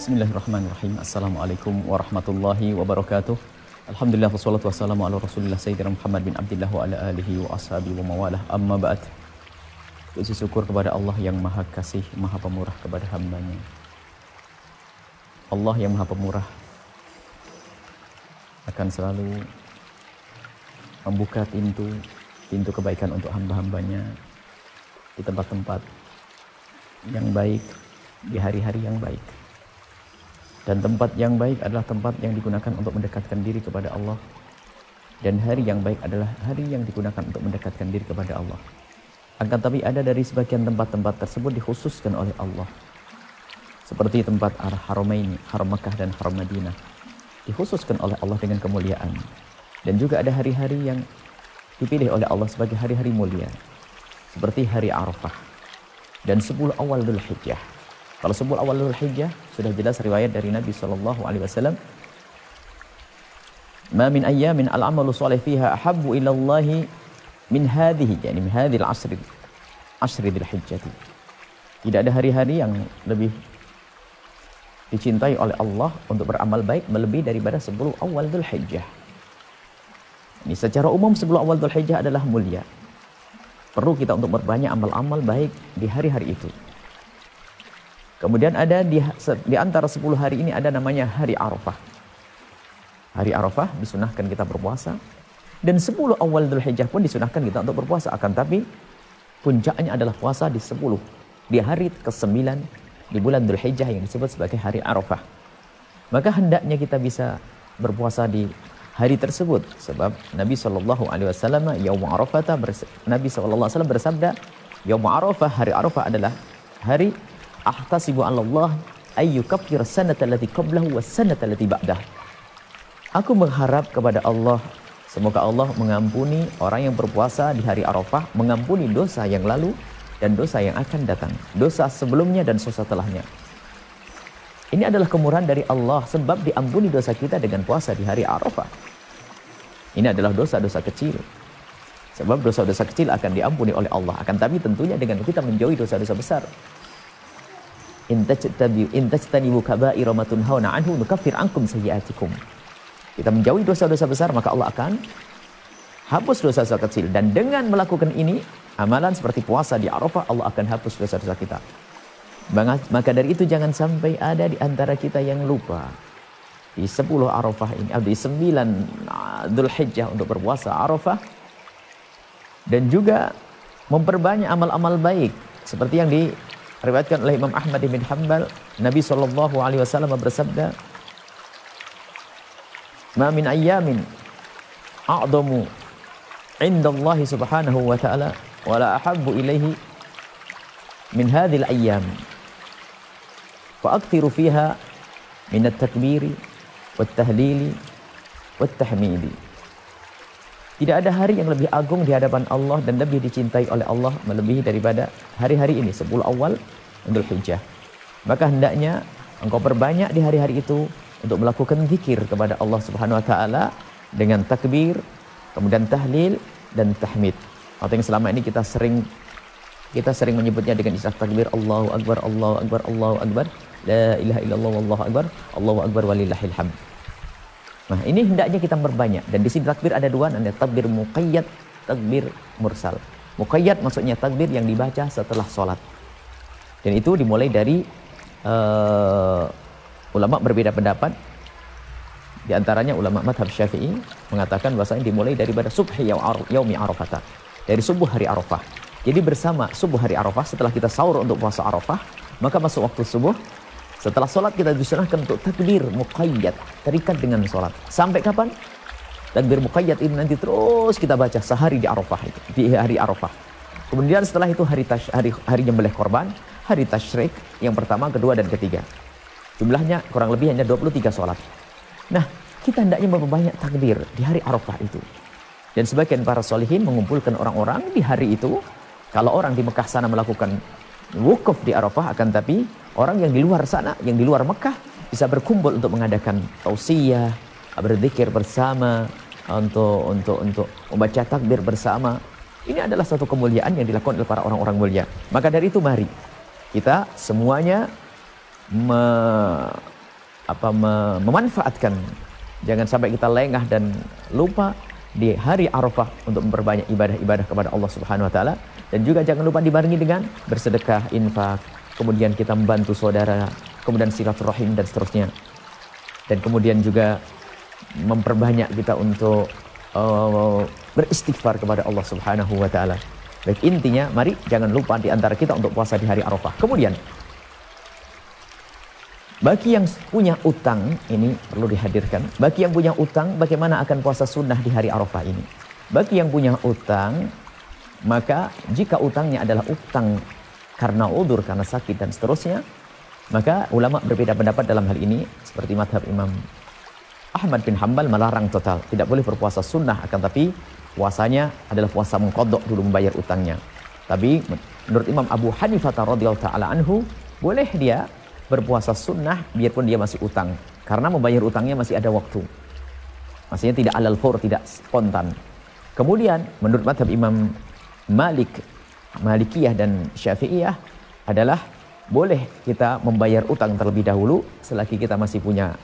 Bismillahirrahmanirrahim. Assalamualaikum warahmatullahi wabarakatuh. Alhamdulillah wassalatu wassalamu ala Rasulillah Sayyidina Muhammad bin Abdillah wa ala alihi wa ashabihi wa mawalah. Amma ba'd. Puji syukur kepada Allah yang Maha Kasih, Maha Pemurah kepada hambanya. Allah yang Maha Pemurah akan selalu membuka pintu kebaikan untuk hamba-hambanya di tempat-tempat yang baik, di hari-hari yang baik. Dan tempat yang baik adalah tempat yang digunakan untuk mendekatkan diri kepada Allah. Dan hari yang baik adalah hari yang digunakan untuk mendekatkan diri kepada Allah. Akan tapi ada dari sebagian tempat-tempat tersebut dikhususkan oleh Allah. Seperti tempat Haramaini, Haram Makkah dan Haram Madinah. Dikhususkan oleh Allah dengan kemuliaan. Dan juga ada hari-hari yang dipilih oleh Allah sebagai hari-hari mulia. Seperti hari Arafah. Dan 10 awal Dzulhijjah. Kalau 10 awal Dzulhijjah sudah jelas riwayat dari Nabi SAW. Ma min ayyamin al-amalu shalih fiha ahabbu ila Allah min hadhihi, yani min hadhil asri Dzulhijjah. Tidak ada hari-hari yang lebih dicintai oleh Allah untuk beramal baik melebihi daripada 10 awal Dzulhijjah. Ini secara umum 10 awal Dzulhijjah adalah mulia. Perlu kita untuk berbanyak amal-amal baik di hari-hari itu. Kemudian ada di antara 10 hari ini ada namanya hari Arafah. Hari Arafah disunahkan kita berpuasa. Dan 10 awal Dzulhijjah pun disunahkan kita untuk berpuasa. Akan tapi puncaknya adalah puasa di 10. Di hari ke-9 di bulan Dzulhijjah yang disebut sebagai hari Arafah. Maka hendaknya kita bisa berpuasa di hari tersebut. Sebab Nabi SAW Yaum Arafah, Nabi SAW bersabda, Yaum Arafah, hari Arafah adalah hari ahtasibu 'ala Allah ay yukaffir sanata allati qablahu was sanata allati ba'dah. Aku mengharap kepada Allah semoga Allah mengampuni orang yang berpuasa di hari Arafah, mengampuni dosa yang lalu dan dosa yang akan datang, dosa sebelumnya dan dosa setelahnya. Ini adalah kemurahan dari Allah sebab diampuni dosa kita dengan puasa di hari Arafah. Ini adalah dosa-dosa kecil. Sebab dosa-dosa kecil akan diampuni oleh Allah, akan tapi tentunya dengan kita menjauhi dosa-dosa besar. In tajtanibu kaba'ira ma tunhauna anhu nukaffir ankum sayyi'atikum. Kita menjauhi dosa-dosa besar maka Allah akan hapus dosa-dosa kecil, dan dengan melakukan ini amalan seperti puasa di Arafah Allah akan hapus dosa-dosa kita. Maka dari itu jangan sampai ada di antara kita yang lupa di 10 Arafah ini, di 9 Dzulhijjah untuk berpuasa Arafah, dan juga memperbanyak amal-amal baik seperti yang diriwayatkan oleh Imam Ahmad bin Hanbal. Nabi SAW bersabda, ma min ayyamin a'zamu indallahi subhanahu wa ta'ala wa la ahabbu ilaihi min hadhil ayyam fa akthiru fiha min at-takbiri wat tahlili wat tahmidi. Tidak ada hari yang lebih agung di hadapan Allah dan lebih dicintai oleh Allah melebihi daripada hari-hari ini, 10 awal Dzulhijjah. Maka hendaknya engkau perbanyak di hari-hari itu untuk melakukan zikir kepada Allah Subhanahu wa taala dengan takbir, kemudian tahlil dan tahmid. Atau yang selama ini kita sering menyebutnya dengan istilah takbir, Allahu Akbar, Allahu Akbar, Allahu Akbar, la ilaha illallah wallahu akbar, Allahu Akbar walillahil hamd. Nah, ini hendaknya kita berbanyak. Dan di sini takbir ada dua, ada takbir muqayyad, takbir mursal. Muqayyad maksudnya takbir yang dibaca setelah sholat. Dan itu dimulai dari ulama berbeda pendapat. Di antaranya ulama madhab Syafi'i mengatakan bahwasanya dimulai daripada subhi yaumi Arafah, dari subuh hari Arafah. Jadi bersama subuh hari Arafah, setelah kita sahur untuk puasa Arafah, maka masuk waktu subuh. Setelah sholat kita disunahkan untuk takbir muqayyad, terikat dengan sholat. Sampai kapan? Takbir muqayyad ini nanti terus kita baca sehari di Arafah itu, di hari Arafah. Kemudian setelah itu hari nyembelih korban, hari tasyrik yang pertama, kedua dan ketiga. Jumlahnya kurang lebih hanya 23 sholat. Nah, kita hendaknya memperbanyak takbir di hari Arafah itu. Dan sebagian para sholihin mengumpulkan orang-orang di hari itu. Kalau orang di Mekah sana melakukan wukuf di Arafah, akan tapi orang yang di luar sana, yang di luar Mekah bisa berkumpul untuk mengadakan tausiyah, berzikir bersama, untuk membaca takbir bersama. Ini adalah satu kemuliaan yang dilakukan oleh para orang-orang mulia. Maka dari itu mari kita semuanya memanfaatkan. Jangan sampai kita lengah dan lupa di hari Arafah untuk memperbanyak ibadah-ibadah kepada Allah Subhanahu wa taala, dan juga jangan lupa dibarengi dengan bersedekah, infak, kemudian kita membantu saudara, kemudian silaturahim dan seterusnya. Dan kemudian juga memperbanyak kita untuk beristighfar kepada Allah Subhanahu wa taala. Baik, intinya mari jangan lupa di antara kita untuk puasa di hari Arafah. Kemudian bagi yang punya utang, ini perlu dihadirkan. Bagi yang punya utang, bagaimana akan puasa sunnah di hari Arafah ini? Bagi yang punya utang, maka jika utangnya adalah utang karena udzur, karena sakit dan seterusnya, maka ulama berbeda pendapat dalam hal ini. Seperti madhab Imam Ahmad bin Hanbal melarang total, tidak boleh berpuasa sunnah, akan tapi puasanya adalah puasa mengqadha dulu, membayar utangnya. Tapi menurut Imam Abu Hanifah radhiyallahu taala anhu, boleh dia berpuasa sunnah biarpun dia masih utang, karena membayar utangnya masih ada waktu, maksudnya tidak alal fur, tidak spontan. Kemudian menurut madhab Imam Malikiyah dan Syafi'iyah adalah boleh kita membayar utang terlebih dahulu selagi kita masih punya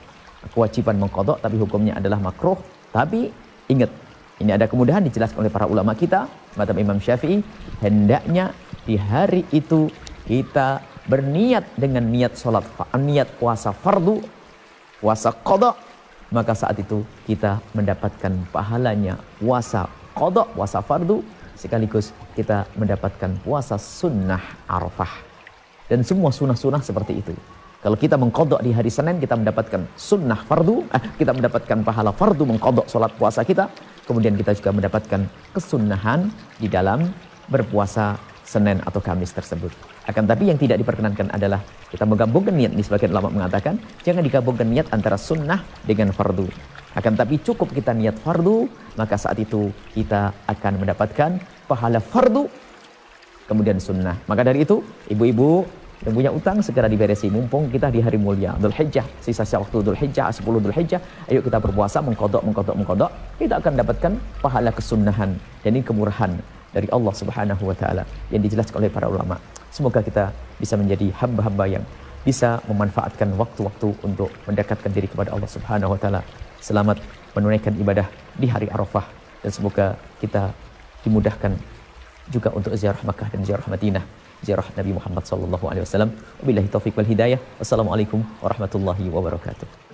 kewajiban mengqadha, tapi hukumnya adalah makruh. Tapi ingat, ini ada kemudahan dijelaskan oleh para ulama kita, madhab Imam Syafi'i, hendaknya di hari itu kita berniat dengan niat sholat, niat puasa fardu, puasa qadha, maka saat itu kita mendapatkan pahalanya puasa qadha, puasa fardu, sekaligus kita mendapatkan puasa sunnah Arafah. Dan semua sunnah-sunnah seperti itu. Kalau kita mengqadha di hari Senin, kita mendapatkan sunnah fardu, kita mendapatkan pahala fardu mengqadha sholat puasa kita, kemudian kita juga mendapatkan kesunnahan di dalam berpuasa Senin atau Kamis tersebut. Akan tapi yang tidak diperkenankan adalah kita menggabungkan niat. Ini sebagian ulama mengatakan jangan digabungkan niat antara sunnah dengan fardu. Akan tapi cukup kita niat fardu, maka saat itu kita akan mendapatkan pahala fardu kemudian sunnah. Maka dari itu, ibu-ibu yang punya utang segera diberesi, mumpung kita di hari mulia Dzulhijjah, sisa waktu Dzulhijjah, 10 Dzulhijjah, ayo kita berpuasa mengqadha. Kita akan dapatkan pahala kesunnahan dan ini kemurahan dari Allah Subhanahu wa taala yang dijelaskan oleh para ulama. Semoga kita bisa menjadi hamba-hamba yang bisa memanfaatkan waktu-waktu untuk mendekatkan diri kepada Allah Subhanahu wa taala. Selamat menunaikan ibadah di hari Arafah, dan semoga kita dimudahkan juga untuk ziarah Makkah dan ziarah Madinah, ziarah Nabi Muhammad sallallahu alaihi wasallam. Wabillahi taufiq wal hidayah. Wassalamualaikum warahmatullahi wabarakatuh.